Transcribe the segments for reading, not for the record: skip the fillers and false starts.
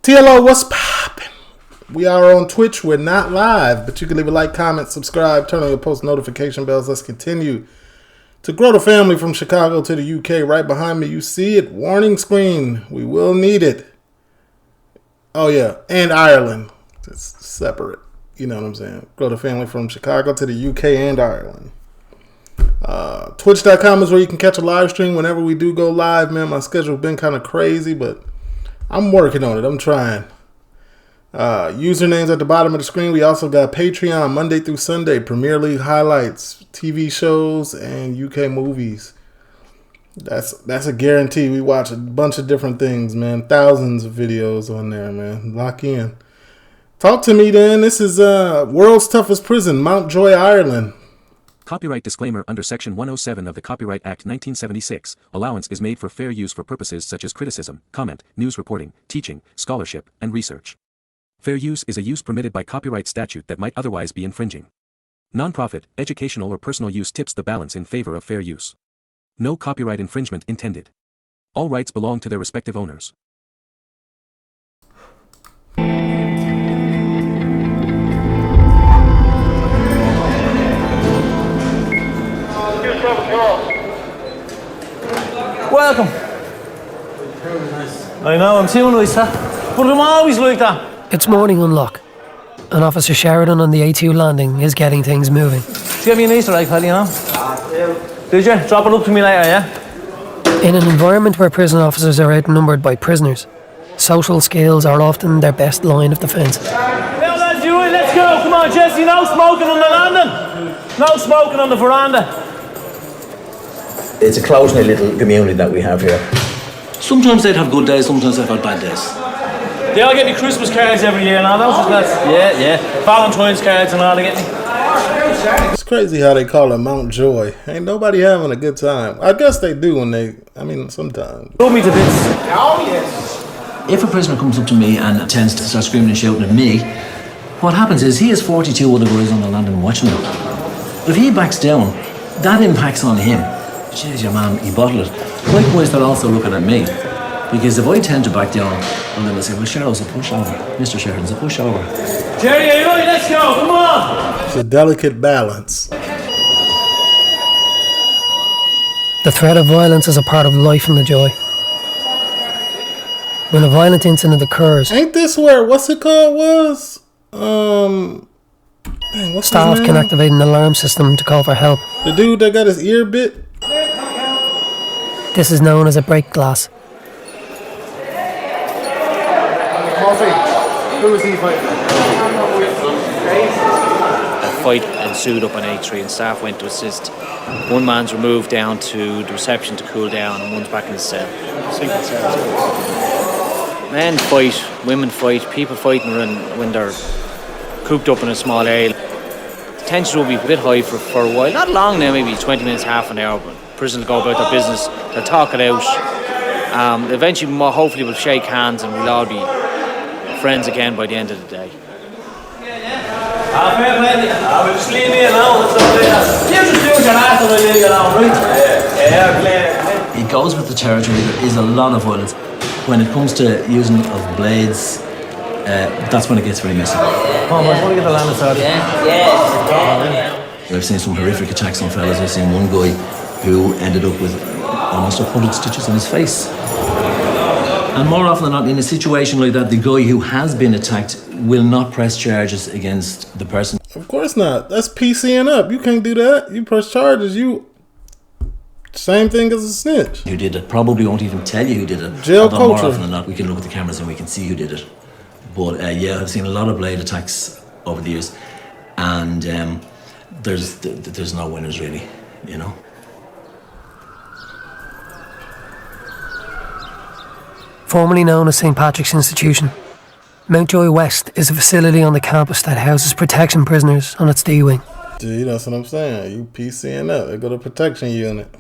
TLO, what's poppin'? We are on Twitch. We're not live, but you can leave a like, comment, subscribe, turn on your post notification bells. Let's continue to grow the family from Chicago to the UK. Right behind me, you see it. Warning screen. We will need it. Oh, yeah. And Ireland. It's separate. You know what I'm saying? Grow the family from Chicago to the UK and Ireland. Twitch.com is where you can catch a live stream whenever we do go live, man. My schedule's been kind of crazy, but I'm working on it. I'm trying. Usernames at the bottom of the screen. We also got Patreon Monday through Sunday, Premier League highlights, TV shows, and UK movies. That's a guarantee. We watch a bunch of different things, man. Thousands of videos on there, man. Lock in. Talk to me, then. This is World's Toughest Prison, Mountjoy, Ireland. Copyright disclaimer. Under Section 107 of the Copyright Act 1976, allowance is made for fair use for purposes such as criticism, comment, news reporting, teaching, scholarship, and research. Fair use is a use permitted by copyright statute that might otherwise be infringing. Non-profit, educational or personal use tips the balance in favor of fair use. No copyright infringement intended. All rights belong to their respective owners. Welcome. I know, I'm too nice, huh? But I'm always like that. It's morning unlock, and Officer Sheridan on the A2 landing is getting things moving. Did you get me an Easter egg, pal, you know? Did you? Drop it up to me later, yeah? In an environment where prison officers are outnumbered by prisoners, social skills are often their best line of defence. Now lads, you in, let's go. Come on, Jesse, no smoking on the landing. No smoking on the veranda. It's a close-knit little community that we have here. Sometimes they'd have good days, sometimes they've had bad days. They all get me Christmas cards every year and all those lads. Yeah. Valentine's cards and all they get me. It's crazy how they call it Mountjoy. Ain't nobody having a good time. I guess they do sometimes. Love me to bits. Oh, yes. If a prisoner comes up to me and tends to start screaming and shouting at me, what happens is he has 42 other guys on the landing watching him. If he backs down, that impacts on him. Jeez, your man, he bottled it. Likewise, they're also looking at me. Because if I tend to back down, and then they say, well, Cheryl's a pushover. Mr. Sheridan's a pushover. Jerry, are you ready? Let's go, come on! It's a delicate balance. The threat of violence is a part of life in the Joy. When a violent incident occurs, Ain't this where, what's it called, was? What's staff can activate an alarm system to call for help. The dude that got his ear bit? This is known as a break glass. Who was he fighting? A fight ensued up on A3 and staff went to assist. One man's removed down to the reception to cool down and one's back in the cell. Single cell. Men fight, women fight, people fighting when they're cooped up in a small area. The tension will be a bit high for a while. Not long now, maybe 20 minutes, half an hour, but prison will go about their business, they'll talk it out. Eventually, hopefully we'll shake hands and we'll all be friends again by the end of the day. Just leave me alone. You just do your ass and I'll leave you alone, right? Yeah, It goes with the territory. There is a lot of violence. When it comes to using of blades, that's when it gets very messy. Come on, boys, want to get the land started? I've seen some horrific attacks on fellas. I've seen one guy who ended up with almost 100 stitches in his face. And more often than not, in a situation like that, the guy who has been attacked will not press charges against the person. Of course not. That's PCing up. You can't do that. You press charges. Same thing as a snitch. Who did it probably won't even tell you who did it. Jail Although culture. More often than not, we can look at the cameras and we can see who did it. But I've seen a lot of blade attacks over the years, and there's no winners really, you know. Formerly known as St. Patrick's Institution, Mountjoy West is a facility on the campus that houses protection prisoners on its D wing. Dude, that's what I'm saying. You PCing up. They go to protection unit.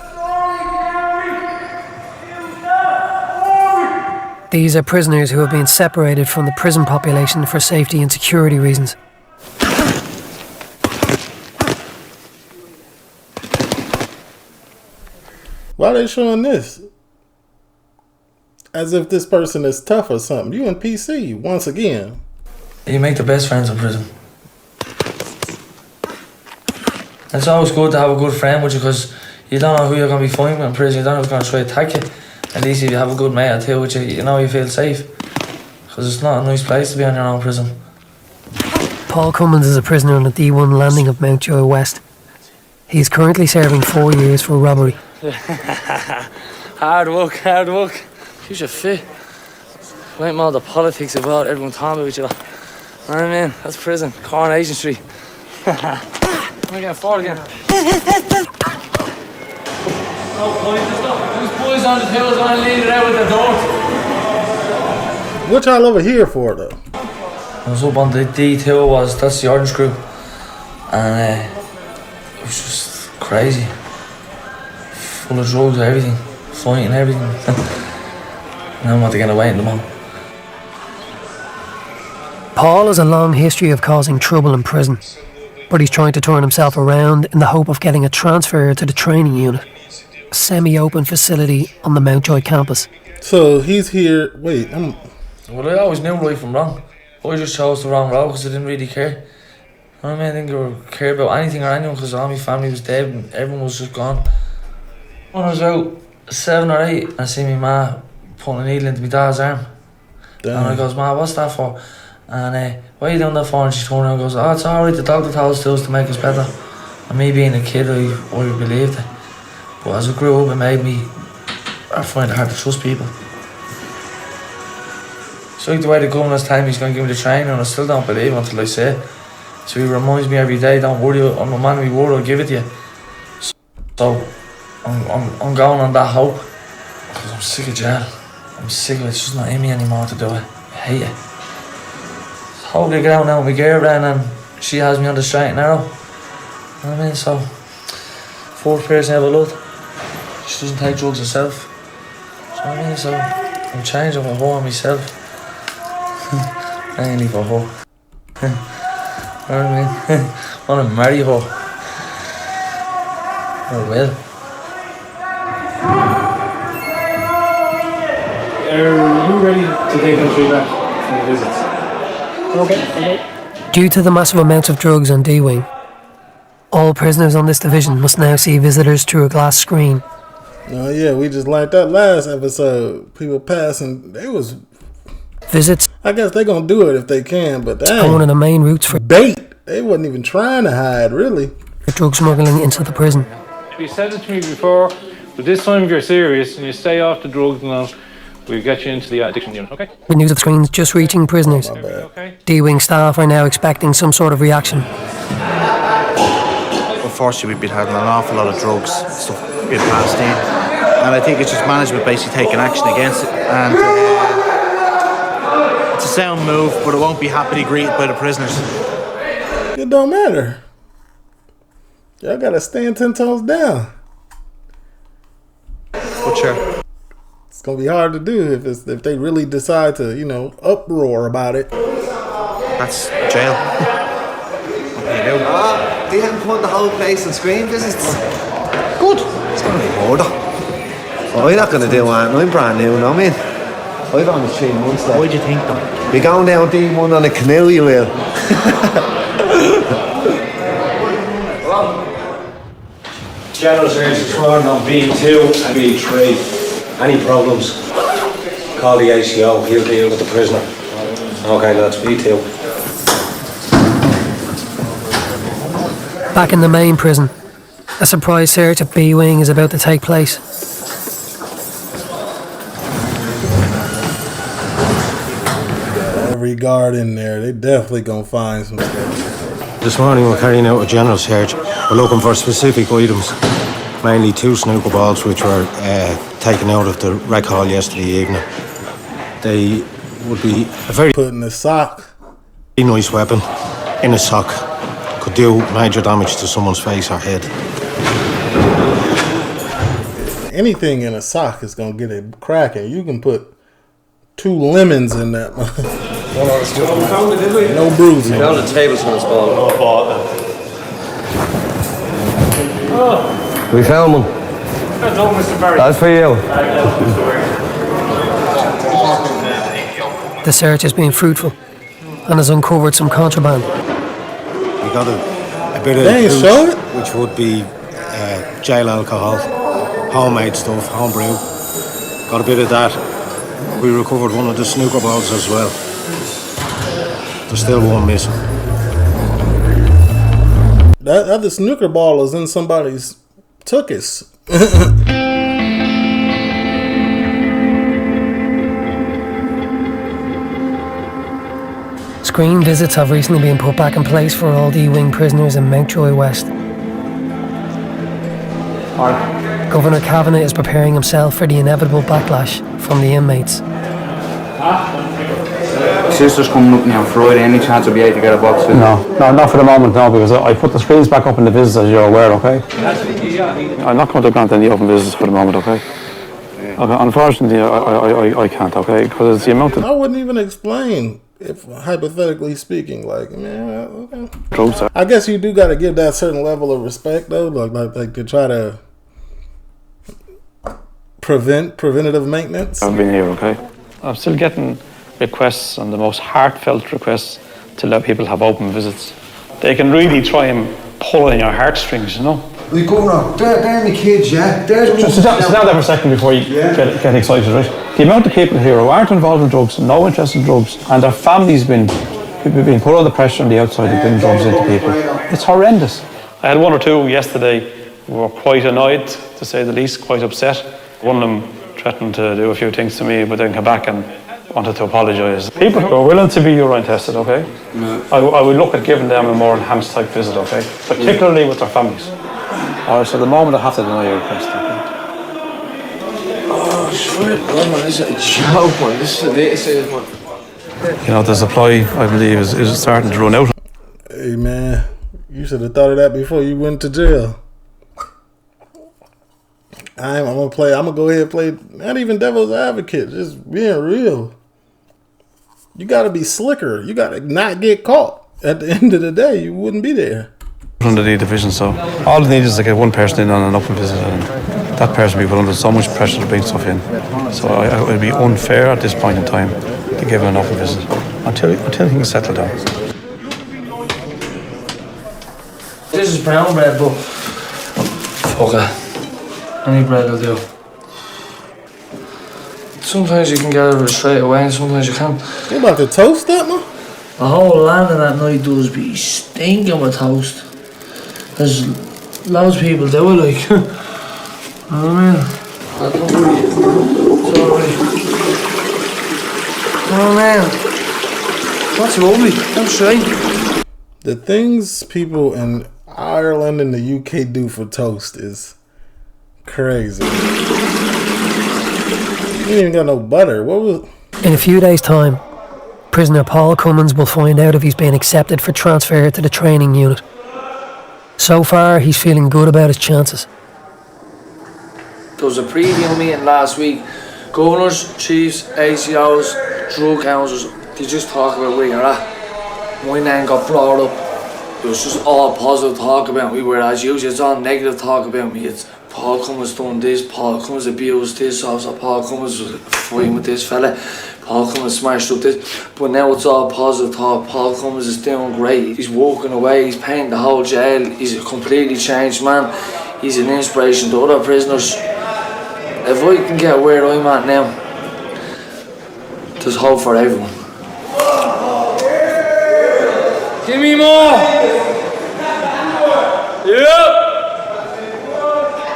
These are prisoners who have been separated from the prison population for safety and security reasons. Why are they showing this? as if this person is tough or something. You in PC once again. You make the best friends in prison. It's always good to have a good friend with you because you don't know who you're going to be fighting with in prison. You don't know who's going to try to attack you. At least if you have a good mate or two with you, you know you feel safe. Because it's not a nice place to be on your own prison. Paul Cummins is a prisoner on the TheeLitOne landing of Mountjoy West. He is currently serving 4 years for robbery. Hard work. You should fit. Wait more the politics about everyone talking about you. I mean, that's prison. Coronation Street. I'm getting fought again. No point, these boys on the hills want to lead it out with the door. What y'all over here for, though? I was up on the D2, that's the orange group. And it was just crazy. Full of drugs, everything. Fighting, everything. And I want to get away in the moment. Paul has a long history of causing trouble in prison, but he's trying to turn himself around in the hope of getting a transfer to the training unit, a semi-open facility on the Mountjoy campus. So he's here. Wait, Well, I always knew right from wrong. I just chose the wrong road because I didn't really care. You know what I mean? I didn't care about anything or anyone because all my family was dead and everyone was just gone. When I was about 7 or 8, I see my ma putting a needle into my dad's arm. Damn. And I goes, "Ma, what's that for?" And "Why are you doing that for?" And she turned around and goes, "Oh, it's alright, the doctor told us to make us better." And me being a kid, I believed it. But as I grew up, it made me find it hard to trust people. So like the way the governor's telling me he's going to give me the training, and I still don't believe it until I say it. So he reminds me every day, "Don't worry, I'm a man of my word, I'll give it to you." So I'm going on that hope because I'm sick of jail. I'm sick of it. It's just not in me anymore to do it. I hate it. So hopefully I get out now with my girlfriend and she has me on the straight and narrow. You know what I mean? So, fourth person I ever loved. She doesn't take drugs herself. You know what I mean? So I'm changing for her and myself. Mainly for her. You know what I mean? I want to marry her. I will. Are you ready to take them through back from the visits? Okay. Due to the massive amounts of drugs on D-Wing, all prisoners on this division must now see visitors through a glass screen. Oh yeah, we just learned that last episode. People passing, they was... Visits I guess they gonna do it if they can, but are one of the main routes for bait. They wasn't even trying to hide, really. drug smuggling into the prison. You said it to me before, but this time if you're serious and you stay off the drugs and all, we'll get you into the addiction unit, okay? With news of the screens just reaching prisoners, Okay. D-Wing staff are now expecting some sort of reaction. Unfortunately, we've been having an awful lot of drugs stuff being passed in, and I think it's just management basically taking action against it. And it's a sound move, but it won't be happily greeted by the prisoners. It don't matter. Y'all gotta stand 10 toes down. But sure, It's gonna be hard to do if they really decide to, uproar about it. that's jail. What do you do? They haven't put the whole place on screen visits. Good. It's going to be murder. Well, I'm not going to do anything. I'm brand new, you know what I mean? I've only 3 months left. What do you think, though? You're going down D1 on a canoe, you will. General Search is running on B2 and B3. Any problems? Call the ACO, he'll deal with the prisoner. Okay, lads, B2. Back in the main prison, a surprise search at B-Wing is about to take place. Every guard in there, they definitely gonna find some stuff. This morning we're carrying out a general search. We're looking for specific items, mainly 2 snooker balls which were taken out of the rec hall yesterday evening. They would be a very Put in the sock. nice weapon in a sock. Could do major damage to someone's face or head. Anything in a sock is gonna get it cracking. You can put 2 lemons in that. No bruising. Found a tablespoon's ball. We found one. That's all, Mr. Barry. That's for you. The search has been fruitful and has uncovered some contraband. We got a bit of They ain't show it? which would be jail alcohol, homemade stuff, homebrew. Got a bit of that. We recovered one of the snooker balls as well. There's still one missing. That other snooker ball is in somebody's tuchus. Screen visits have recently been put back in place for all D wing prisoners in Mountjoy West. Governor Kavanagh is preparing himself for the inevitable backlash from the inmates. Sister's coming up now Friday. Any chance I'll be able to get a box? No, not for the moment, no, because I put the screens back up in the visits, as you're aware, okay? I'm not going to grant any open visits for the moment, okay? Okay, unfortunately, I can't, okay? Because it's the amount of... I wouldn't even explain, if hypothetically speaking, like, man, okay. drugs. I guess you do got to give that certain level of respect, though, like to try to preventative maintenance. I've been here, okay? I'm still getting requests, and the most heartfelt requests, to let people have open visits. They can really try and pull on your heartstrings, you know? We Governor, they're my kids, yeah? Just sit down there for a second before you get excited, right? The amount of people here who aren't involved in drugs, no interest in drugs, and their families been put under pressure on the outside to bring drugs into people. It's horrendous. I had one or two yesterday who were quite annoyed, to say the least, quite upset. One of them threatened to do a few things to me, but then came back and wanted to apologise. People who are willing to be urine tested, okay? I would look at giving them a more enhanced type visit, okay? Particularly with their families. Alright, so the moment I have to deny your request, okay? Oh, shit, man, this is a joke, man. This is a serious one. You know, the supply, I believe, is starting to run out. Hey, man, you should have thought of that before you went to jail. I'm gonna go ahead and play, not even devil's advocate, just being real. You gotta be slicker. You gotta not get caught. At the end of the day, you wouldn't be there. Under the division, so all it needs is to get one person in on an open visit, and that person will be put under so much pressure to bring stuff in. So it would be unfair at this point in time to give him an open visit until things settle down. This is brown bread, but fuck it. Any bread will do. Sometimes you can get it straight away, and sometimes you can't. You about to toast that, man? The whole landing at night does be stinking with toast. There's loads of people do it, like. You know what I mean? Don't worry. It's alright. Oh man. That's lovely. That's straight. The things people in Ireland and the UK do for toast is crazy. You ain't even got no butter. What was... In a few days' time, prisoner Paul Cummins will find out if he's been accepted for transfer to the training unit. So far, he's feeling good about his chances. There was a preview meeting last week. Governors, chiefs, ACOs, drug councillors, they just talk about where you're at. My name got brought up. It was just all positive talk about me, whereas usually it's all negative talk about me. It's Paul Cummins done this, Paul Cummins abused this officer, Paul Cummins was fighting with this fella, Paul Cummins smashed up this. But now it's all positive talk. Paul Cummins is doing great. He's walking away, he's paying the whole jail. He's a completely changed man. He's an inspiration to other prisoners. If I can get where I'm at now, there's hope for everyone. Give me more! Yeah!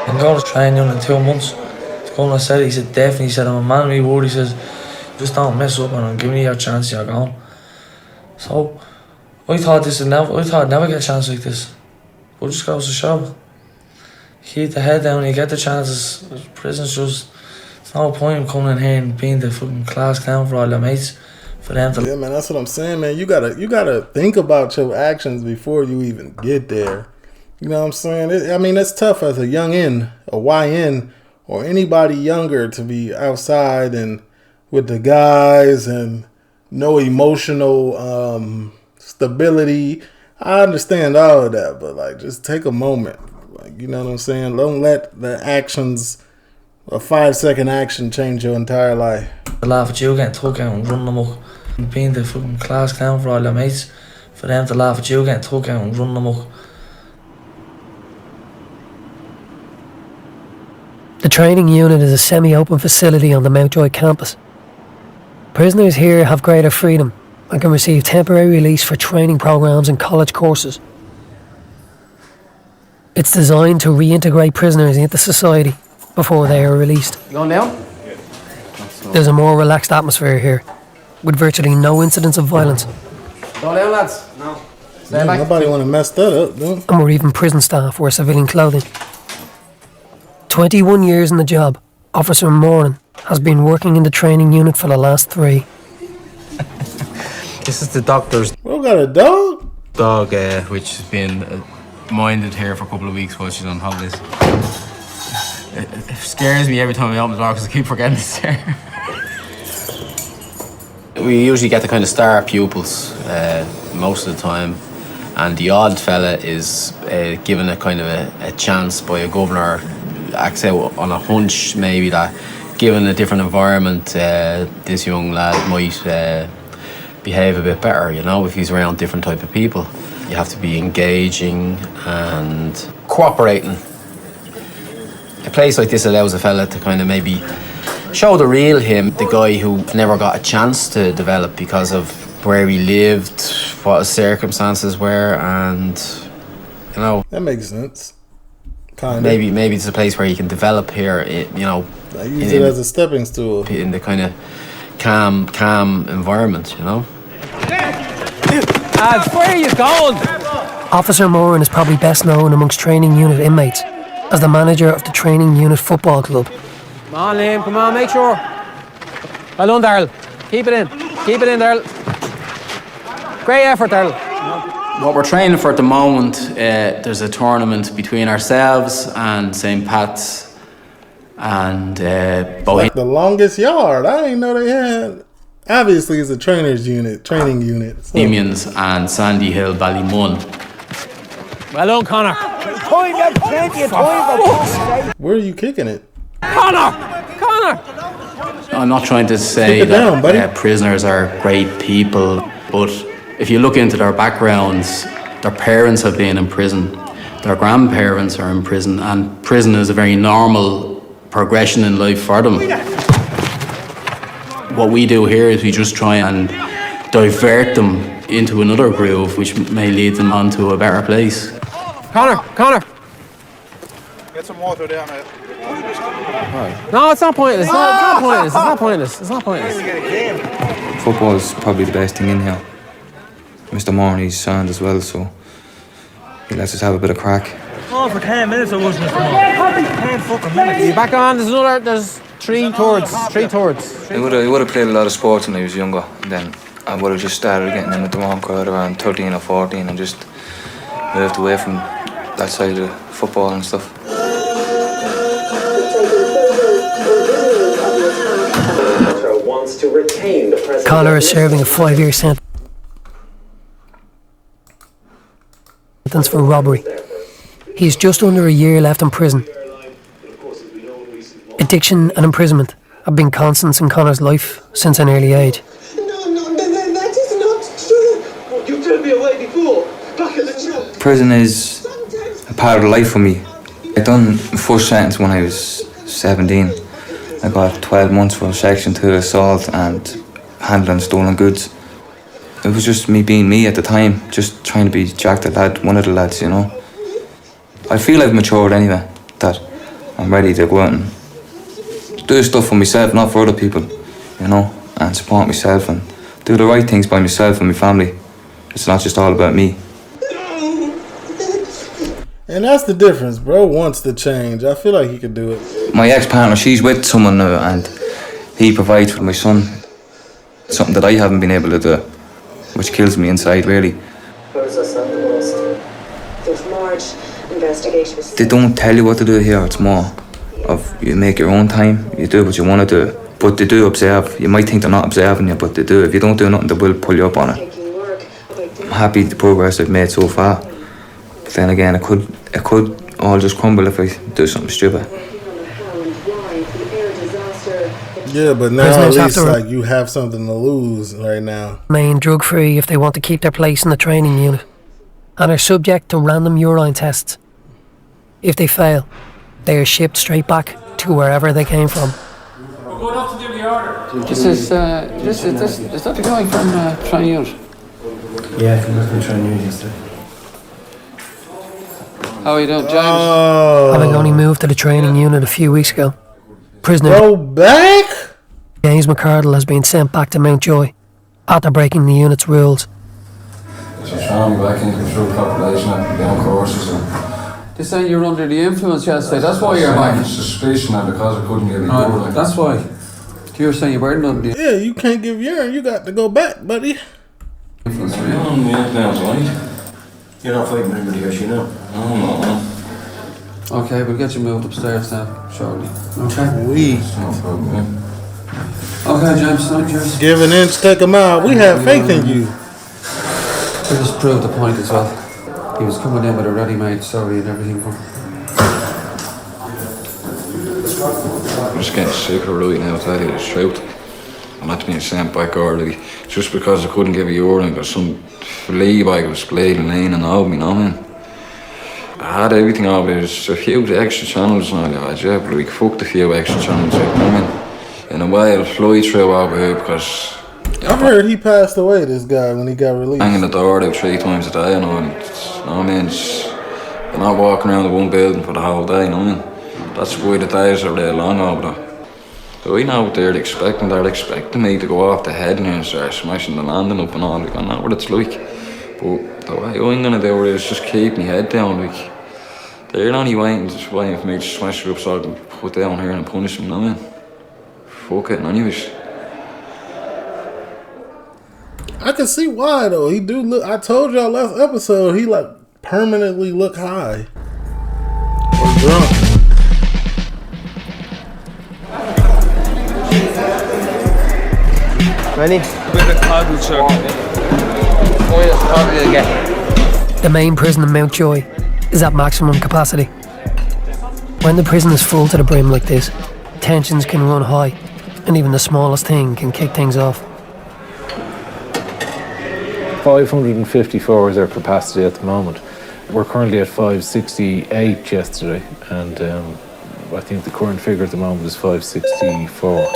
I'm going to training in 2 months. The governor said, he said, definitely, he said, I'm a man of my word. He says, just don't mess up and I'm giving you your chance, you're gone. So, I thought I'd never get a chance like this. But it just goes to show. Keep the head down, you get the chances. Prison's just, there's no point in coming in here and being the fucking class clown for all your mates. For them to... Yeah, man, that's what I'm saying, man. You gotta think about your actions before you even get there. You know what I'm saying? It's tough as a young N, a YN, or anybody younger to be outside and with the guys and no emotional stability. I understand all of that, but like, just take a moment. Like, you know what I'm saying? Don't let the actions, a 5-second action, change your entire life. Laugh at you getting took out and running them up. Being the fucking class clown for all their mates, for them to laugh at you getting took out and running amok. The training unit is a semi-open facility on the Mountjoy campus. Prisoners here have greater freedom and can receive temporary release for training programs and college courses. It's designed to reintegrate prisoners into society before they are released. You going down? There's a more relaxed atmosphere here, with virtually no incidents of violence. Go down, lads. No. Stay back. Nobody want to mess that up, dude. And where even prison staff wear civilian clothing. 21 years in the job, Officer Moran has been working in the training unit for the last 3. This is the doctor's We got a dog? dog, which has been minded here for a couple of weeks while she's on holidays. It scares me every time I open the door because I keep forgetting it's there. We usually get the kind of star pupils most of the time, and the odd fella is given a kind of a chance by a governor, acts out on a hunch maybe that given a different environment this young lad might behave a bit better, you know, if he's around different type of people. You have to be engaging and cooperating. A place like this allows a fella to kind of maybe show the real him, the guy who never got a chance to develop because of where he lived, what his circumstances were, and, you know... That makes sense. Kind of. Maybe it's a place where he can develop here, you know... I use it as a stepping stool. In the kind of calm environment, you know? Where are you going? Officer Moran is probably best known amongst training unit inmates as the manager of the training unit football club. Come on, Liam, come on, make sure. Well done, Darryl. Keep it in. Keep it in, Darryl. Great effort, Darryl. What we're training for at the moment, there's a tournament between ourselves and St. Pat's and Like the longest yard. I didn't know they had. Obviously, it's a training unit. Bohemians and Sandy Hill Ballymun. Well done, Connor. Where are you kicking it? Connor! I'm not trying to say that prisoners are great people, but if you look into their backgrounds, their parents have been in prison, their grandparents are in prison, and prison is a very normal progression in life for them. What we do here is we just try and divert them into another groove which may lead them onto a better place. Connor! Get some water there, mate. No, it's not pointless. It's not pointless. It's not pointless. Football is probably the best thing in here. Mr. Moran, he's sound as well, so he lets us have a bit of crack. Oh, for 10 minutes I wasn't for 10 fucking minutes. You back on? There's 3 towards. I would have played a lot of sports when I was younger, and then I would have just started getting in with the wrong crowd around 13 or 14 and just moved away from that side of football and stuff. Connor is serving a 5-year sentence for robbery. He's just under a year left in prison. Addiction and imprisonment have been constants in Connor's life since an early age. That is not true. You told me away before. Back at the job. Prison is a part of life for me. I done my first sentence when I was 17. I got 12 months for Section 2 assault and handling stolen goods. It was just me being me at the time, just trying to be Jack the lad, one of the lads, you know. I feel I've matured anyway, that I'm ready to go out and do stuff for myself, not for other people, you know, and support myself and do the right things by myself and my family. It's not just all about me. And that's the difference, bro. Wants to change. I feel like he could do it. My ex-partner, she's with someone now and he provides for my son. Something that I haven't been able to do, which kills me inside, really. They don't tell you what to do here. It's more of you make your own time, you do what you want to do. But they do observe. You might think they're not observing you, but they do. If you don't do nothing, they will pull you up on it. I'm happy with the progress I've made so far. But then again, it could all just crumble if I do something stupid. Yeah, but now Prisoners at have least to like you have something to lose right now. remain drug-free if they want to keep their place in the training unit, and are subject to random urine tests. If they fail, they are shipped straight back to wherever they came from. We're going up to do the order. This is that the guy from training unit? Yeah, from training unit yesterday. How are you doing, James? Having only moved to the training unit a few weeks ago, prisoner Go back? James McCardle has been sent back to Mountjoy after breaking the unit's rules. She's trying to back into control population and down courses. They say you're under the influence yesterday, that's why you're back. Suspicion that because I couldn't get it Right, that's why. You're saying you weren't under the Yeah, you can't give urine. You got to go back, buddy. influence. You're on the influence, right? You're not fighting anybody else, you know. No. Okay, we'll get you moved upstairs now, shortly. Okay? No problem, yeah. Okay, James, no, cheers. Give an inch, take a mile. We have faith in you. We just proved the point as well. He was coming in with a ready-made story and everything for him. I'm just getting sick of it right now, to tell you the truth. I'm not being sent back early just because I couldn't give a urine because some flea bag was bleeding in and out, you know what I mean? I had everything over there, there's a few extra channels and all that, yeah, but like, fuck the few extra channels, you know what I mean? In a way, I'll fly through over here because... I heard he passed away, this guy, when he got released. Hanging the door out 3 times a day, you know, and you know what I mean? You're not walking around the one building for the whole day, you know what I mean? That's why the days are there long over there. So I know what they're expecting me to go off the head and start smashing the landing up and all, like, I know what it's like. But the way I'm gonna do it is just keep my head down, like, they're only waiting for me to smash it up so I can put down here and punish them, you know what I mean? Fuck it, anyways. I can see why though. He do look. I told y'all last episode he like permanently look high or drunk. Ready? The main prison in Mountjoy is at maximum capacity. When the prison is full to the brim like this, tensions can run high, and even the smallest thing can kick things off. 554 is our capacity at the moment. We're currently at 568 yesterday, and I think the current figure at the moment is 564. What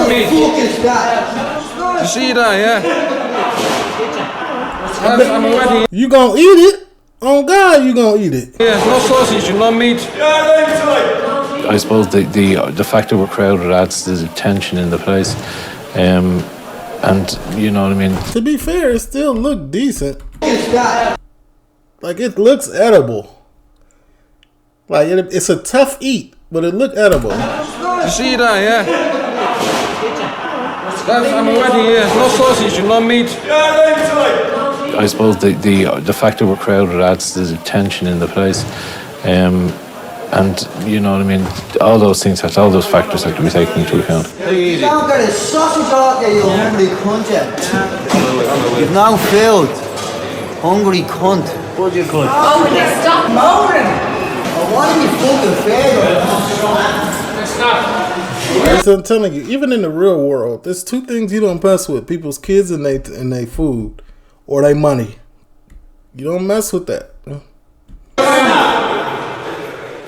the fuck is that? You see that, yeah? You gonna eat it? On God, you gonna eat it? Yeah, no sausage, no meat. I suppose the fact that we're crowded adds to the tension in the place. And you know what I mean? To be fair, it still look decent. Like it looks edible. Like it's a tough eat, but it look edible. You see that, yeah? I'm ready, yeah. No sausage, no meat. I suppose the fact that we're crowded adds to the tension in the place. And you know what I mean? All those factors have to be taken into account. You don't get a sausage out there, you hungry cunt. You've no food. Hungry cunt. What do you cunt? Oh, will you stop moaning? Why are you fucking fed? So I'm telling you, even in the real world, there's 2 things you don't mess with: people's kids and they food, or they money. You don't mess with that.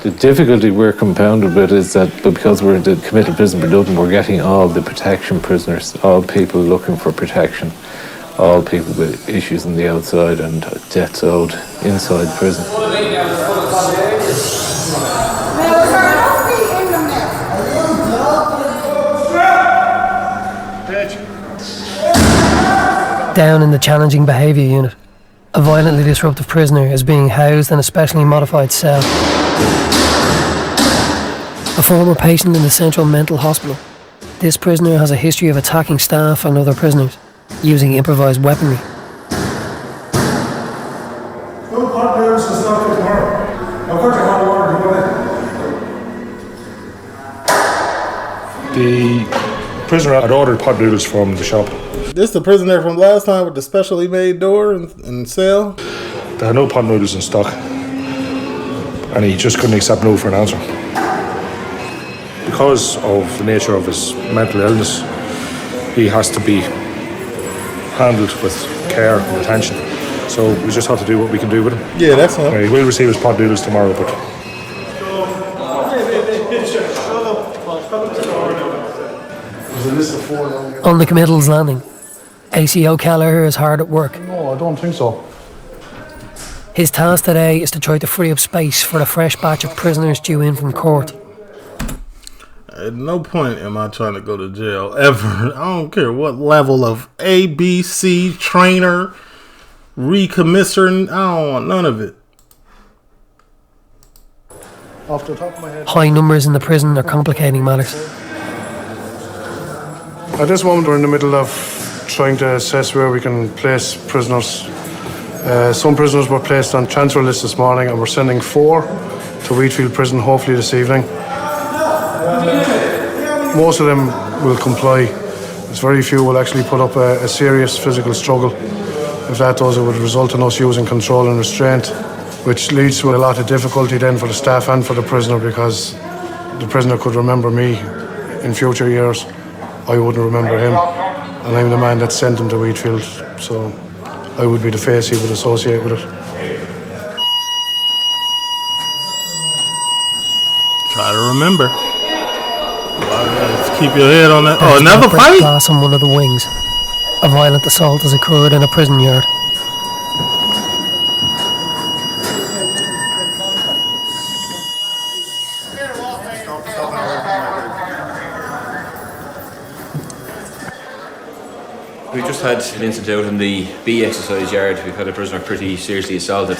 The difficulty we're compounded with is that because we're the committed prison for Dublin, we're getting all the protection prisoners, all people looking for protection, all people with issues on the outside and debts owed inside prison. Down in the challenging behaviour unit, a violently disruptive prisoner is being housed in a specially modified cell. A former patient in the Central Mental Hospital, this prisoner has a history of attacking staff and other prisoners, using improvised weaponry. The prisoner had ordered pot noodles from the shop. This the prisoner from last time with the specially made door and cell? They had no pot noodles in stock. And he just couldn't accept no for an answer. because of the nature of his mental illness, he has to be handled with care and attention. So we just have to do what we can do with him. Yeah, that's all. He will receive his pot noodles tomorrow, but On the committal's landing, ACO Kelleher is hard at work. no, I don't think so. His task today is to try to free up space for a fresh batch of prisoners due in from court. At no point am I trying to go to jail, ever. I don't care what level of A, B, C, trainer, recommissioner, I don't want none of it. Off the top of my head. High numbers in the prison are complicating matters. At this moment, we're in the middle of trying to assess where we can place prisoners. Some prisoners were placed on transfer lists this morning, and we're sending 4 to Wheatfield Prison, hopefully this evening. Most of them will comply. There's very few will actually put up a serious physical struggle. If that does, it would result in us using control and restraint, which leads to a lot of difficulty then for the staff and for the prisoner, because the prisoner could remember me in future years. I wouldn't remember him, and I'm the man that sent him to Wheatfield, so I would be the face he would associate with it. Try to remember. Let's keep your head on that. Oh, There's another a brick fight? glass on one of the wings. A violent assault has occurred in a prison yard. We just had an incident out in the B exercise yard. We've had a prisoner pretty seriously assaulted.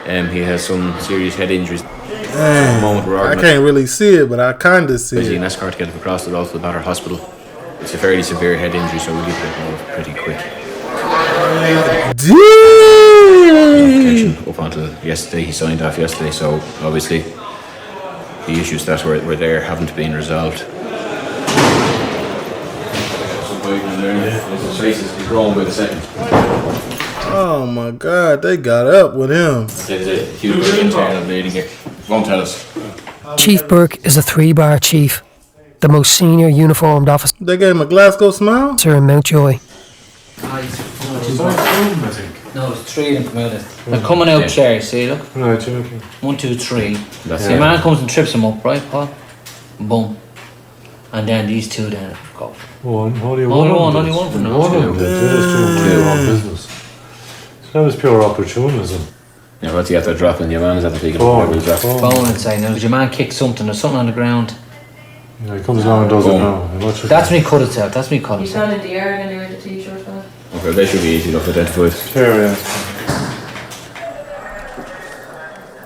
He has some serious head injuries. At the moment we're I can't really see it, but I kind of see busy it. an escort to get him across the road to the Batter Hospital. It's a fairly severe head injury, so we'll get it over pretty quick. Up until yesterday, he signed off yesterday, so obviously the issues that were there haven't been resolved. His face is growing by the second. Oh my God, they got up with him. There's a huge internal bleeding here. Won't tell us. Chief Burke is a 3-bar chief, the most senior uniformed officer They gave him a Glasgow smile? in Mountjoy. No, it's 3 of them come out. They're coming out there, see, look. Right, okay. 1, 2, 3. That's The it. man comes and trips him up, right, Paul? Boom. And then these 2 then go. Only Only one one of them from did. now. One of them did. The others 2 were on business. That was pure opportunism. Yeah, what's he after dropping? Your man's after taking Phone, a drop. Phone inside. Now, did your man kick something or something on the ground? Yeah, he comes along and does it now. That's me cut itself. That's me cut He's itself. not in the yard anyway, the t-shirt on. Okay, they should be easy enough identified. Fair, yeah.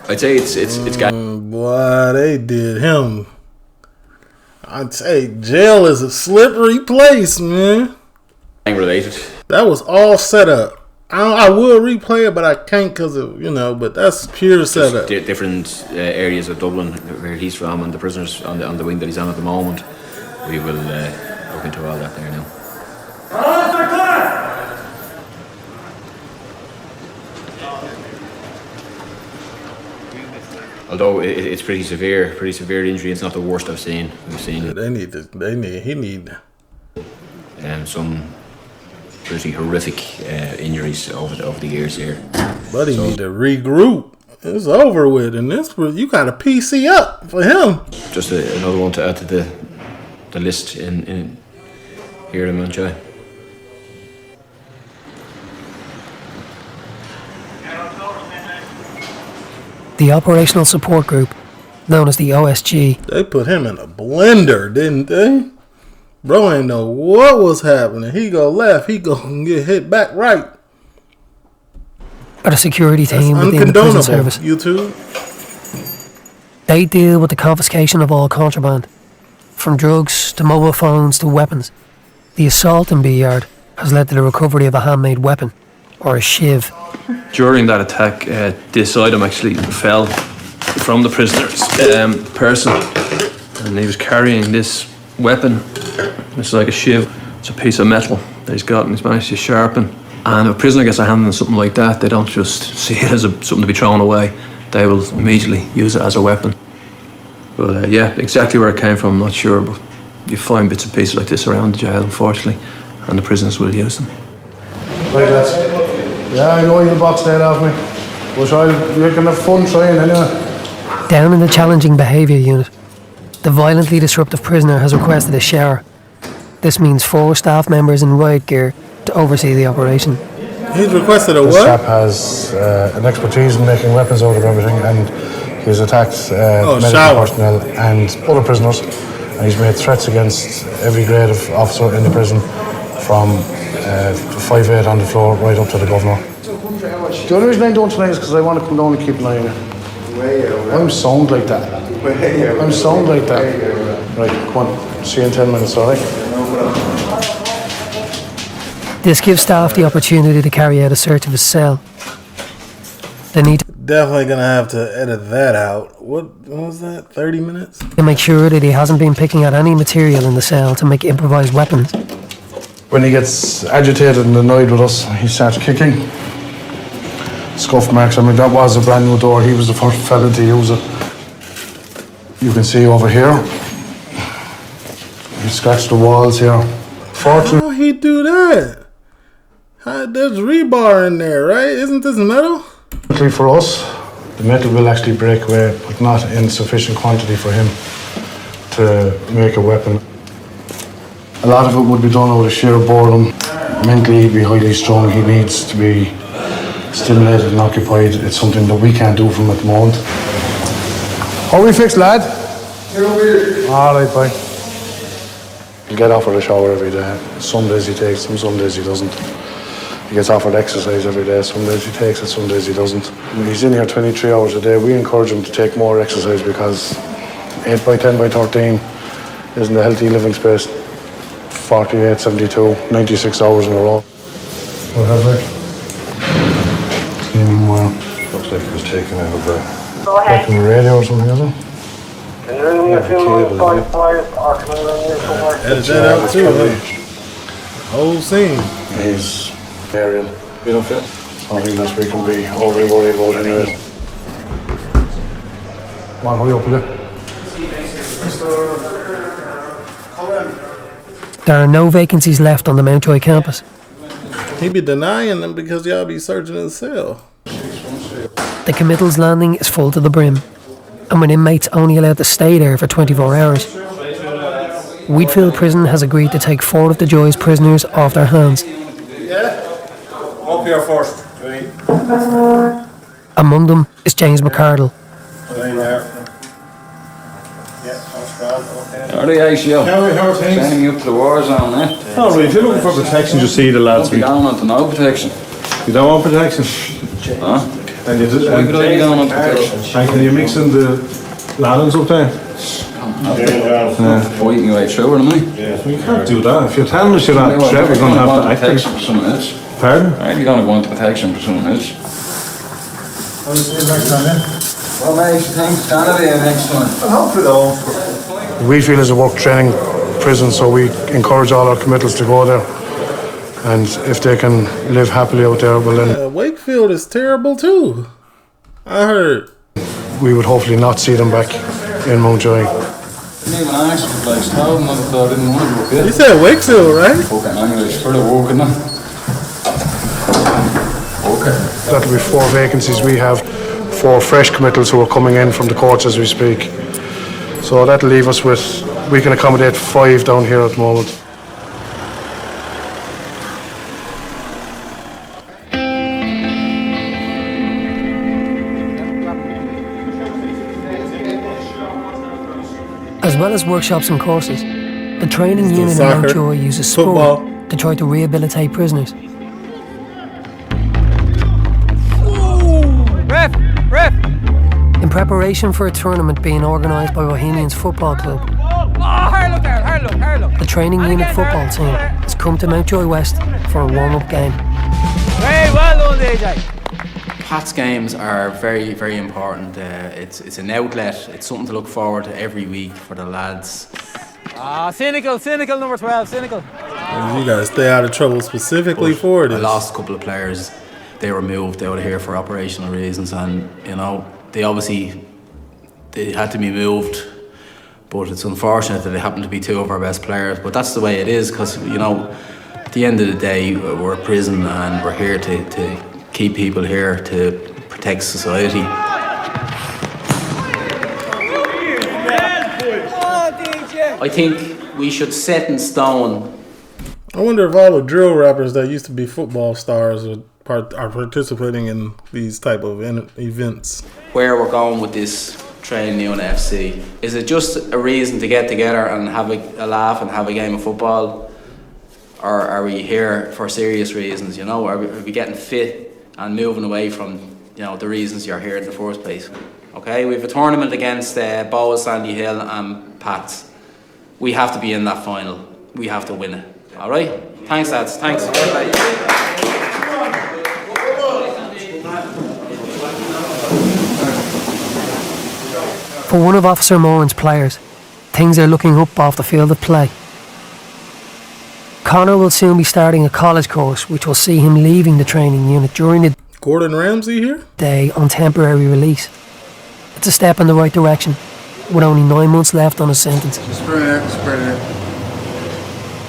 I'd say it's got. Boy, they did him. I'd say jail is a slippery place, man. Gang related. That was all set up. I would replay it, but I can't because of, but that's pure setup. Different areas of Dublin where he's from and the prisoners on the wing that he's on at the moment. We will look into all that there now. Although it's pretty severe injury, it's not the worst I've seen. We've seen He need some pretty horrific injuries over the years here. But he need to regroup. It's over with, and you got a PC up for him. Just another one to add to the list in here in Mountjoy. The Operational Support Group, known as the OSG. They put him in a blender, didn't they? Bro ain't know what was happening. He go left, he go get hit back right. Are the security team within the prison service. YouTube. They deal with the confiscation of all contraband, from drugs to mobile phones to weapons. The assault in B Yard has led to the recovery of a handmade weapon, or a shiv. During that attack, this item actually fell from the prisoner's person, and he was carrying this weapon. It's like a shiv. It's a piece of metal that he's got and he's managed to sharpen. And if a prisoner gets a hand on something like that, they don't just see it as something to be thrown away. They will immediately use it as a weapon. But yeah, exactly where it came from, I'm not sure, but you find bits and pieces like this around the jail, unfortunately, and the prisoners will use them. Right, lads. Yeah, I know you'll box that off me, but you can have fun trying anyway. Down in the challenging behaviour unit, the violently disruptive prisoner has requested a shower. This means 4 staff members in riot gear to oversee the operation. He's requested a This what? chap has an expertise in making weapons out of everything, and he's attacked medical personnel and other prisoners, and he's made threats against every grade of officer in the prison, from 5'8" on the floor right up to the governor. The only reason I'm doing tonight is because I want to come down and keep an eye on you. I'm sound like that. I'm sound like that. Right, come on. See you in 10 minutes, alright? This gives staff the opportunity to carry out a search of his cell. They need Definitely gonna have to edit that out. What was that? 30 minutes? to make sure that he hasn't been picking at any material in the cell to make improvised weapons. When he gets agitated and annoyed with us, he starts kicking. Scuff marks. I mean, that was a brand new door. He was the first fella to use it. You can see over here. He scratched the walls here. Fortunately, How he do that? There's rebar in there, right? Isn't this metal? for us, the metal will actually break away, but not in sufficient quantity for him to make a weapon. A lot of it would be done out of sheer boredom. Mentally, he'd be highly strung. He needs to be stimulated and occupied. It's something that we can't do for him at the moment. How we fixed, lad? All right, bye. He'll get offered a shower every day. Some days he takes them, some days he doesn't. He gets offered exercise every day. Some days he takes it, some days he doesn't. He's in here 23 hours a day. We encourage him to take more exercise because 8 by 10 by 13 isn't a healthy living space. 48, 72, 96 hours in a row. What have we? Cleaning wire. Looks like it was taken out of the radio or something, is it? Edit that out too, huh? Whole scene. He's aerial. You don't feel? Something that we can be overly worried about anyway. Come on, hurry up, will you? There are no vacancies left on the Mountjoy campus. He be denying them because y'all be searching his cell. The committal's landing is full to the brim, and with inmates only allowed to stay there for 24 hours. Wheatfield Prison has agreed to take 4 of the Joy's prisoners off their hands. Yeah? Up here first. Among them is James McCardle. Are they ICO? How are things? Sending you up to the war zone, eh? No, if you're looking for protection, just see the lads. You don't want to know protection. You don't want protection? Huh? And you just, Why would I don't want protection? and can you mix in the ladders up there? Fighting your way through it, am I? You can't do that. If you're telling us you're not threat, we're going to have to act. Protection for someone else. Pardon? Are you going to want protection for someone else? What makes you think it's going to be next time? We feel it's a work training prison, so we encourage all our committals to go there. And if they can live happily out there, well then Wakefield is terrible too. I heard. we would hopefully not see them back in Mountjoy. Didn't even ask for like snow, I didn't want to go up here. You said Wakefield, right? Fucking English, for the walking now. Okay. That'll be 4 vacancies. We have 4 fresh committals who are coming in from the courts as we speak. So that'll leave us with, we can accommodate 5 down here at the moment. As well as workshops and courses, the training unit in soccer, Mountjoy uses sport football. to try to rehabilitate prisoners. Ref! In preparation for a tournament being organised by Bohemians Football Club, the training unit football team has come to Mountjoy West for a warm-up game. Very well done, DJ. Pat's games are very, very important. It's an outlet. It's something to look forward to every week for the lads. Cynical, number 12, cynical. You gotta stay out of trouble specifically for I this. lost a couple of players. They were moved out of here for operational reasons, and you know they had to be moved but it's unfortunate that they happen to be two of our best players. But that's the way it is, because, you know, at the end of the day, we're a prison and we're here to keep people here, to protect society. I think we should set in stone. I wonder if all the drill rappers that used to be football stars are participating in these type of events. Where we're going with this training unit FC. Is it just a reason to get together and have a laugh and have a game of football? Or are we here for serious reasons, you know? Are we getting fit and moving away from, you know, the reasons you're here in the first place? Okay, we have a tournament against Bow, Sandy Hill and Pats. We have to be in that final. We have to win it. All right? Thanks, lads. Thanks. For one of Officer Moran's players, things are looking up off the field of play. Connor will soon be starting a college course, which will see him leaving the training unit during the Gordon Ramsay here? Day on temporary release. It's a step in the right direction, with only 9 months left on his sentence.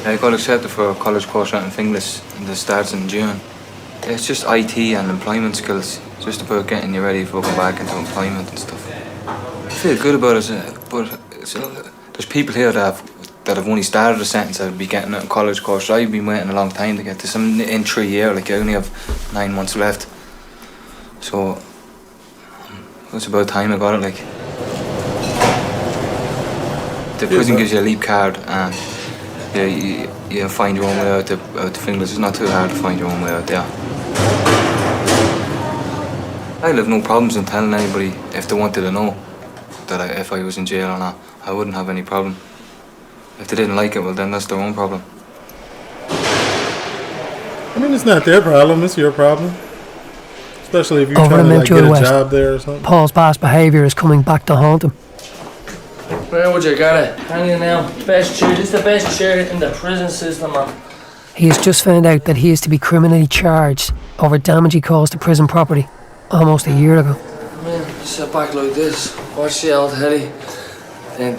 I got accepted for a college course out in Finglas, and it starts in June. It's just IT and employment skills, just about getting you ready for going back into employment and stuff. I feel good about it, but there's people here that have only started a sentence that would be getting out in college course. I've been waiting a long time to get this. I'm in 3 years, like I only have 9 months left. So it's about time I got it, like. The prison gives you a leap card and you find your own way out the Finglas. It's not too hard to find your own way out there. I'd have no problems in telling anybody if they wanted to know that if I was in jail or not. I wouldn't have any problem. If they didn't like it, well then that's their own problem. I mean, it's not their problem, it's your problem. Especially if you're Over trying to Mountjoy get a West, job there or something. Paul's past behaviour is coming back to haunt him. Where would you get it? Hang in now. Best chair. This is the best chair in the prison system, man. He has just found out that he is to be criminally charged over damage he caused to prison property almost a year ago. Man, sit back like this. Watch the old heady. Din.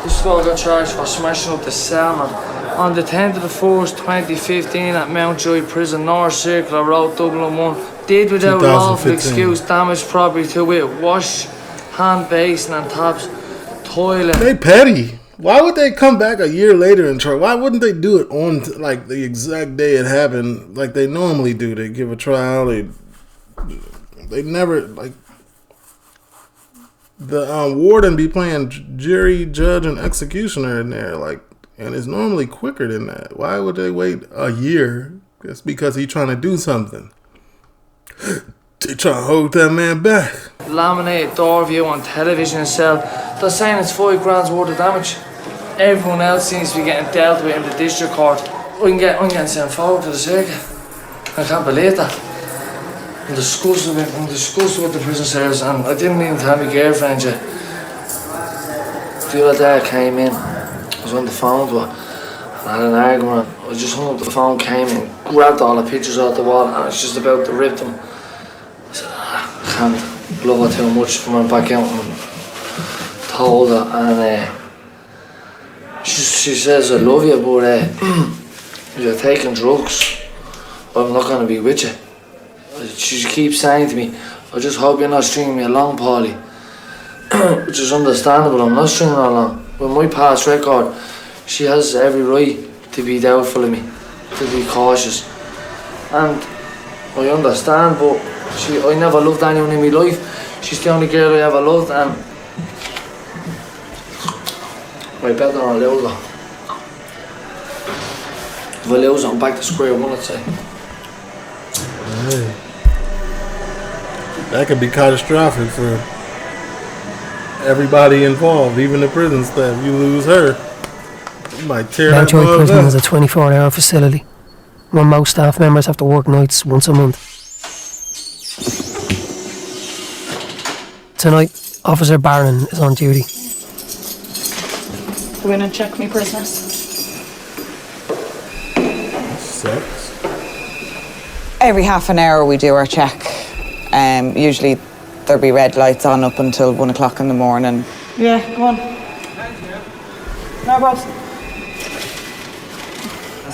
This guy got charged for smashing up the cell, man. On the 10th of the 4th, 2015 at Mountjoy Prison, North Circular Road, Dublin 1. Did without lawful excuse damage property to it. Wash, hand basin and taps, toilet. They petty. Why would they come back a year later and try? Why wouldn't they do it on like the exact day it happened, like they normally do? They give a trial. They never like the warden be playing jury, judge, and executioner in there, like, and it's normally quicker than that. Why would they wait a year? It's because he's trying to do something. They trying to hold that man back. Laminated door view on television itself. They're saying it's £5 worth of damage. Everyone else seems to be getting dealt with in the district court. I'm getting sent forward to the circuit. I can't believe that. I'm disgusted with the prison service, and I didn't even tell my girlfriend yet. The other day I came in, I was on the phone to her, and I had an argument. I just hung up the phone, came in, grabbed all the pictures off the wall, and I was just about to rip them. I said, I can't love her too much. I went back out and told her, and she says, I love you, but if you're taking drugs, I'm not going to be with you. She keeps saying to me, I just hope you're not stringing me along, Paulie. Which is understandable, I'm not stringing her along. With my past record, she has every right to be doubtful of me, to be cautious. And I understand, but I never loved anyone in my life. She's the only girl I ever loved, and I better not lose her. If I lose her, I'm back to square one, I'd say. Hey. That could be catastrophic for everybody involved, even the prison staff. You lose her, you might tear that Mountjoy mug Prison up. is a 24-hour facility where most staff members have to work nights once a month. Tonight, Officer Barron is on duty. Go in and check me prisoners. Sucks. Every half an hour we do our check. Usually there'd be red lights on up until 1 o'clock in the morning. Yeah, go on. No problems.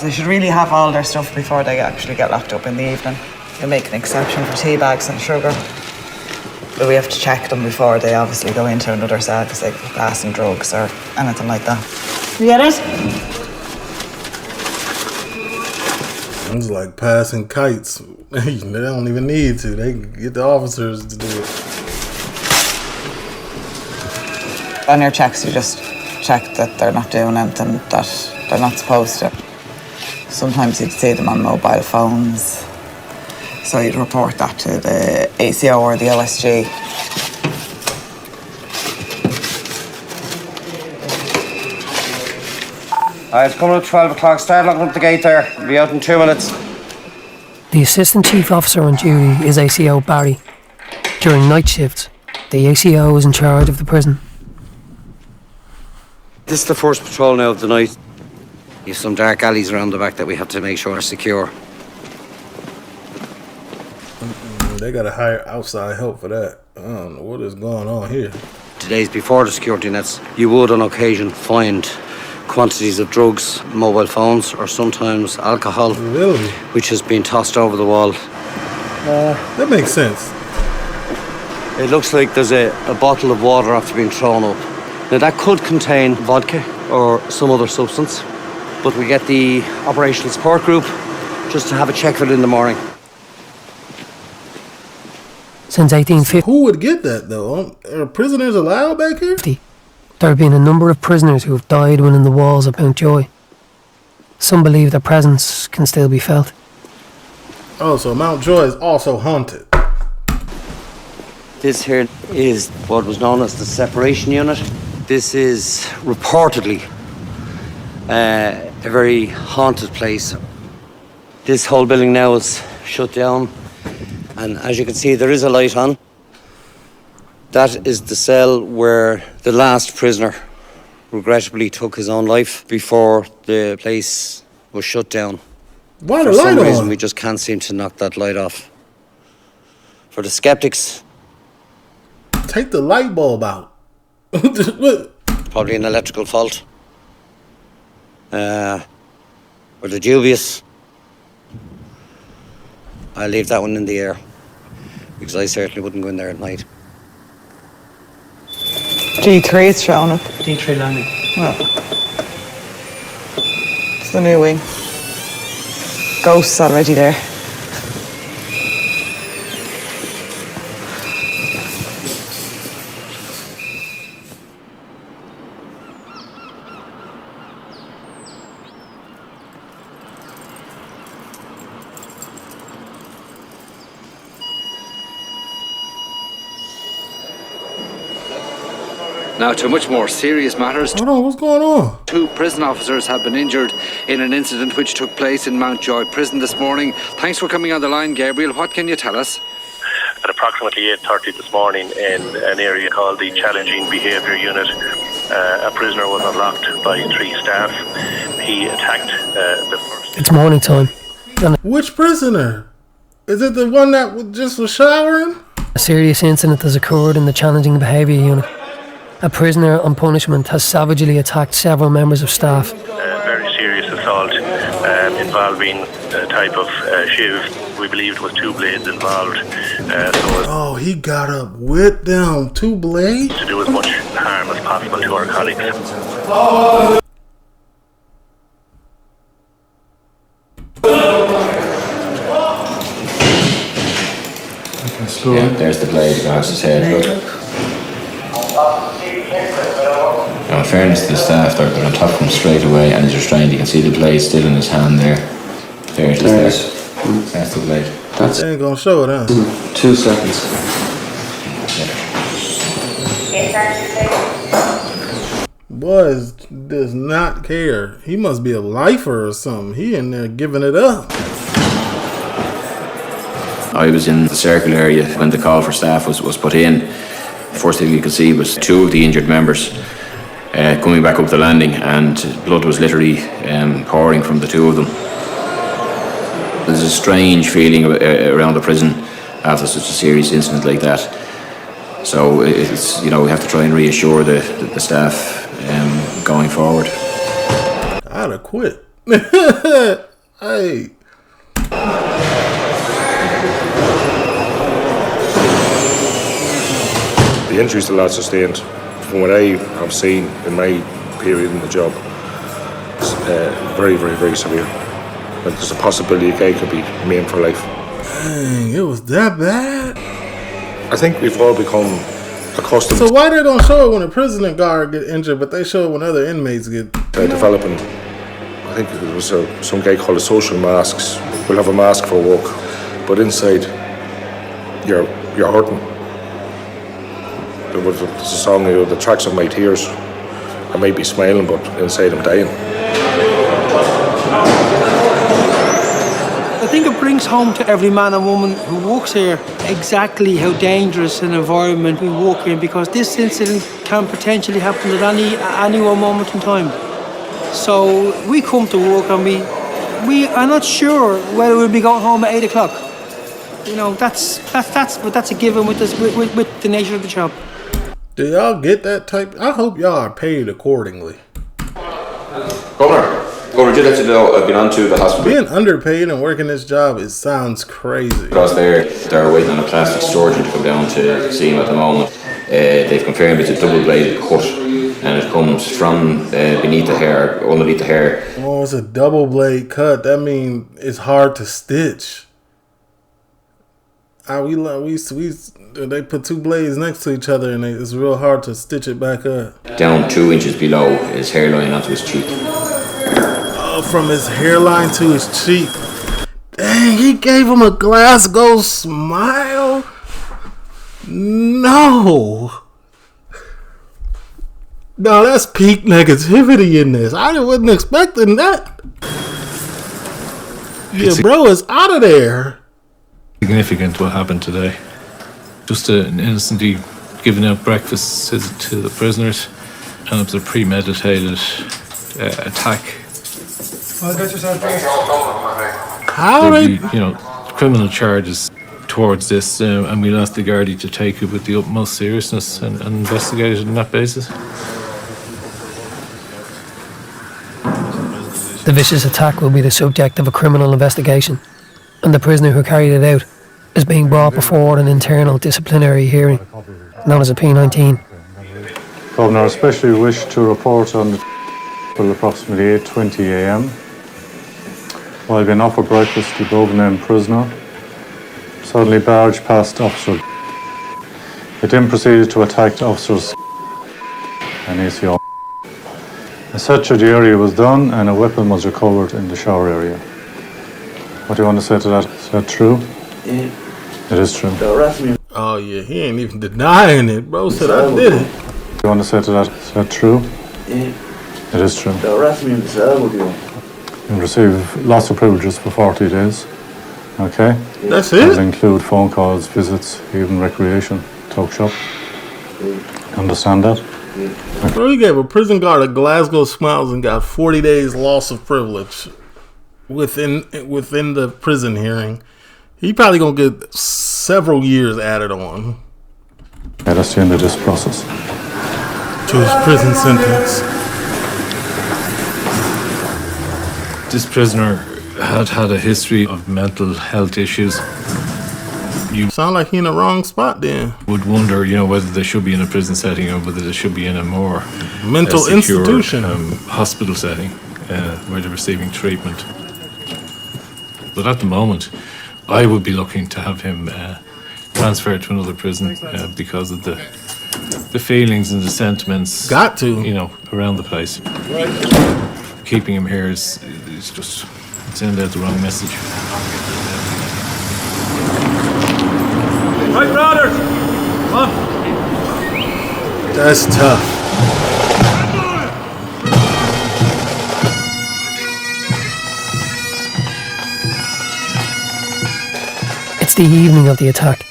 They should really have all their stuff before they actually get locked up in the evening. They make an exception for tea bags and sugar. But we have to check them before they obviously go into another cell because they have gas and drugs or anything like that. You get it? It's like passing kites. They don't even need to. They can get the officers to do it. On your checks, you just check that they're not doing anything that they're not supposed to. Sometimes you'd see them on mobile phones. So you'd report that to the ACO or the OSG. It's coming at 12 o'clock. Start locking up the gate there. We'll be out in 2 minutes. The Assistant Chief Officer on duty is ACO Barry. During night shifts, the ACO is in charge of the prison. This is the first patrol now of the night. You have some dark alleys around the back that we have to make sure are secure. They gotta hire outside help for that. I don't know what is going on here. Today's before the security nets, you would on occasion find quantities of drugs, mobile phones, or sometimes alcohol, really? Which has been tossed over the wall. That makes sense. It looks like there's a bottle of water after being thrown up. Now that could contain vodka or some other substance, but we get the operational support group just to have a check of it in the morning. Since 1850, who would get that though? Are prisoners allowed back here? There have been a number of prisoners who have died within the walls of Mountjoy. Some believe their presence can still be felt. Oh, so Mountjoy is also haunted. This here is what was known as the separation unit. This is reportedly a very haunted place. This whole building now is shut down, and as you can see, there is a light on. That is the cell where the last prisoner regrettably took his own life before the place was shut down. Why For the light some reason, on? we just can't seem to knock that light off. For the skeptics, take the light bulb out. Probably an electrical fault. Or the dubious, I'll leave that one in the air, because I certainly wouldn't go in there at night. G3 is showing up. D3 landing. Well, it's the new wing. Ghosts already there. Now to much more serious matters. Hold on, what's going on? 2 prison officers have been injured in an incident which took place in Mountjoy prison this morning. Thanks for coming on the line, Gabriel. What can you tell us? At approximately 8:30 this morning in an area called the Challenging Behaviour Unit, a prisoner was unlocked by 3 staff. He attacked the first... It's morning time. Which prisoner? Is it the one that just was showering? A serious incident has occurred in the Challenging Behaviour Unit. A prisoner on punishment has savagely attacked several members of staff. Very serious assault involving a type of shiv. We believed was 2 blades involved. Oh, he got up with them 2 blades? To do as much harm as possible to our colleagues. Yeah, there's the blade across his head. Look. Now, in fairness to the staff, they're on top of him straight away and he's restrained. You can see the blade still in his hand there. There it is. That's the blade. They ain't gonna show it, huh? 2 seconds. Boy does not care. He must be a lifer or something. He in there giving it up. I was in the circle area when the call for staff was put in. First thing you could see was 2 of the injured members coming back up the landing, and blood was literally pouring from the 2 of them. There's a strange feeling around the prison after such a serious incident like that. So it's, we have to try and reassure the staff going forward. I'd have quit. Hey. The injuries the lad sustained, from what I have seen in my period in the job, is very, very, very severe. And there's a possibility a guy could be maimed for life. Dang, it was that bad? I think we've all become accustomed. So why they don't show it when a prison guard get injured, but they show it when other inmates get... Developing, I think it was some guy called a social masks. We'll have a mask for work, but inside, you're hurting. There's a song, the tracks of my tears. I might be smiling, but inside I'm dying. I think it brings home to every man and woman who works here exactly how dangerous an environment we work in, because this incident can potentially happen at any one moment in time. So we come to work and we are not sure whether we'll be going home at 8 o'clock. That's a given with the nature of the job. Do y'all get that type? I hope y'all are paid accordingly. Governor, did let you know I've been on to the hospital. Being underpaid and working this job, it sounds crazy. Because they're waiting on a plastic surgeon to come down to see him at the moment. They've confirmed it's a double-bladed cut, and it comes from beneath the hair, underneath the hair. Oh, it's a double blade cut. That means it's hard to stitch. They put two blades next to each other, and it's real hard to stitch it back up. Down 2 inches below his hairline onto his cheek. Oh, from his hairline to his cheek. Dang, he gave him a Glasgow smile? No, that's peak negativity in this. I wasn't expecting that. Yeah, bro is out of there. Significant what happened today. Just an innocently giving out breakfast to the prisoners, and it was a premeditated attack. Well, get yourself there. How they, criminal charges towards this, and we'll ask the Gardaí to take it with the utmost seriousness and investigate it on that basis. The vicious attack will be the subject of a criminal investigation, and the prisoner who carried it out is being brought before an internal disciplinary hearing, known as a P19. Governor, I especially wish to report on approximately 8:20 a.m. while being offered breakfast, the above-named prisoner suddenly barged past officer. It then proceeded to attack officers and ACO. A search of the area was done and a weapon was recovered in the shower area. What do you want to say to that? Is that true? Yeah. It is true. Oh yeah, he ain't even denying it, bro. Said I did it. What do you want to say to that? Is that true? Yeah. It is true. They'll arrest me in the cell with you. You'll receive lots of privileges for 40 days. Okay? That's it? That'll include phone calls, visits, even recreation, talk shop. Understand that? Bro, he gave a prison guard a Glasgow smiles and got 40 days loss of privilege within the prison hearing. He probably gonna get several years added on. Yeah, that's the end of this process. To his prison sentence. This prisoner had a history of mental health issues. You sound like he in the wrong spot then. Would wonder, whether they should be in a prison setting or whether they should be in a more mental secure, institution, hospital setting where they're receiving treatment. But at the moment, I would be looking to have him transferred to another prison because of the feelings and the sentiments. Got to, around the place. Keeping him here is just sending out the wrong message. Right, brothers! Come on. That's tough. It's the evening of the attack,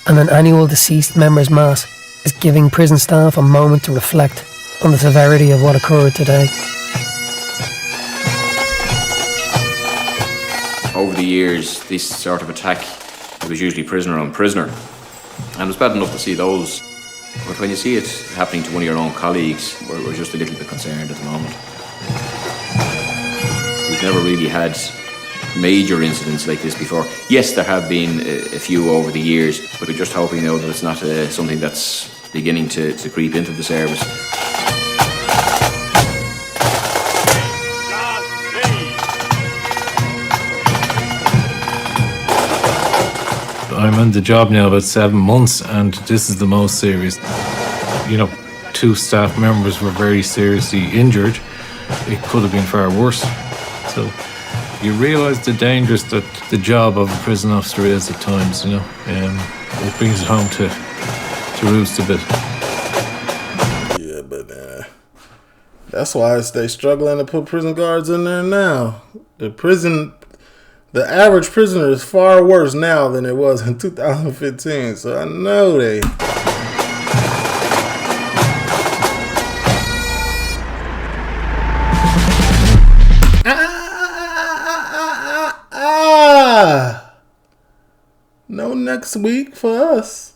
and an annual deceased members' mass is giving prison staff a moment to reflect on the severity of what occurred today. Over the years, this sort of attack was usually prisoner on prisoner. And it's bad enough to see those, but when you see it happening to one of your own colleagues, we're just a little bit concerned at the moment. We've never really had major incidents like this before. Yes, there have been a few over the years, but we're just hoping now that it's not something that's beginning to creep into the service. I'm on the job now about 7 months, and this is the most serious. 2 staff members were very seriously injured. It could have been far worse. So you realise the dangers that the job of a prison officer is at times, it brings it home to roost a bit. Yeah, but that's why they struggling to put prison guards in there now. The average prisoner is far worse now than it was in 2015, so I know they... No next week for us.